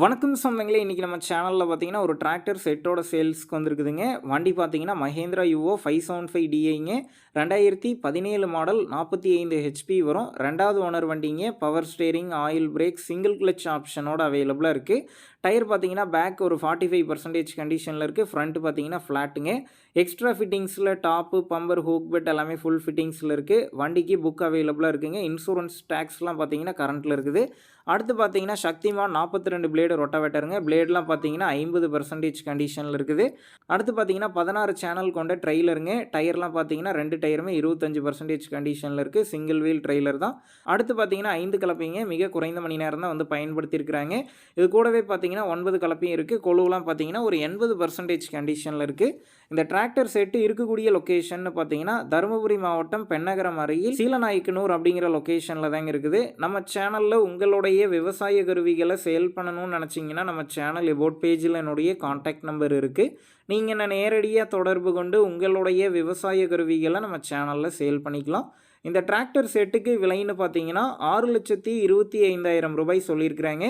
வணக்கம் சொந்தங்களே! இன்றைக்கி நம்ம சேனலில் பார்த்தீங்கன்னா, ஒரு டிராக்டர் செட்டோட சேல்ஸ்க்கு வந்திருக்குதுங்க. வண்டி பார்த்தீங்கன்னா, மஹேந்திரா யுவோ 575 டிஐங்க. 2017 மாடல் 45 ஹெச்பி வரும். 2வது ஓனர் வண்டிங்க. Power steering, oil brake, single clutch ஆப்ஷனோட அவைலபிளாக இருக்குது. டயர் பார்த்தீங்கன்னா, பேக் ஒரு 45% கண்டிஷனில் இருக்குது. ஃப்ரண்ட் பார்த்தீங்கன்னா ஃப்ளாட்டுங்க. எக்ஸ்ட்ரா ஃபிட்டிங்ஸில் டாப்பு, பம்பர், ஹூக் பெட் எல்லாமே ஃபுல் ஃபிட்டிங்ஸில் இருக்குது. வண்டிக்கு புக் அவைலபிளாக இருக்குங்க. இன்சூரன்ஸ் டேக்ஸ்லாம் பார்த்தீங்கன்னா கரண்ட்டில் இருக்குது. அடுத்து பார்த்தீங்கன்னா, சக்திமான் 42 பிளேடு ரொட்டவேட்டருங்க. பிளேட்லாம் பார்த்தீங்கன்னா 50% கண்டிஷனில் இருக்குது. அடுத்து பார்த்தீங்கன்னா 16 சேனல் கொண்ட ட்ரெய்லருங்க. டயர்லாம் பார்த்தீங்கன்னா 2 டயருமே 25% கண்டிஷனில் இருக்குது. சிங்கிள் வீல் ட்ரெய்லர் தான். அடுத்து பார்த்தீங்கன்னா 5 கலப்பைங்க. மிக குறைந்த மணி நேரம் தான் வந்து பயன்படுத்தியிருக்கிறாங்க. இது கூடவே பார்த்தீங்கன்னா 9 கலப்பையும் இருக்குது. கொழுவுலாம் பார்த்தீங்கன்னா ஒரு 80% கண்டிஷனில் இருக்குது. இந்த டிராக்டர் செட்டு இருக்கக்கூடிய லொக்கேஷன் பார்த்தீங்கன்னா தருமபுரி மாவட்டம் பென்னகரம் அருகில் சீலநாயக்கனூர் அப்படிங்கிற லொக்கேஷனில் தாங்க இருக்குது. நம்ம சேனலில் உங்களுடைய விவசாய கருவிகளை சேல் பண்ணணும்னு நினச்சிங்கன்னா நம்ம சேனல் எபோட் பேஜில் என்னுடைய காண்டாக்ட் நம்பர் இருக்குது. நீங்கள் என்ன நேரடியாக தொடர்பு கொண்டு உங்களுடைய விவசாய கருவிகளை நம்ம சேனலில் சேல் பண்ணிக்கலாம். இந்த டிராக்டர் செட்டுக்கு விலைன்னு பார்த்தீங்கன்னா 6,25,000 ரூபாய் சொல்லியிருக்கிறாங்க.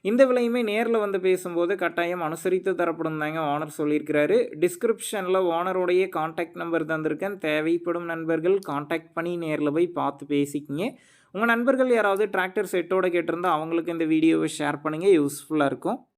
இந்த விலையுமே நேரில் வந்து பேசும்போது கட்டாயம் அனுசரித்து தரப்படும் தாங்க ஓனர் சொல்லியிருக்கிறாரு. டிஸ்கிரிப்ஷனில் ஓனருடைய காண்டாக்ட் நம்பர் தந்திருக்கேன். தேவைப்படும் நண்பர்கள் காண்டாக்ட் பண்ணி நேரில் போய் பார்த்து பேசிக்கிங்க. உங்கள் நண்பர்கள் யாராவது டிராக்டர் செட்டோட கேட்டிருந்தால் அவங்களுக்கு இந்த வீடியோவை ஷேர் பண்ணுங்கள். யூஸ்ஃபுல்லாக இருக்கும்.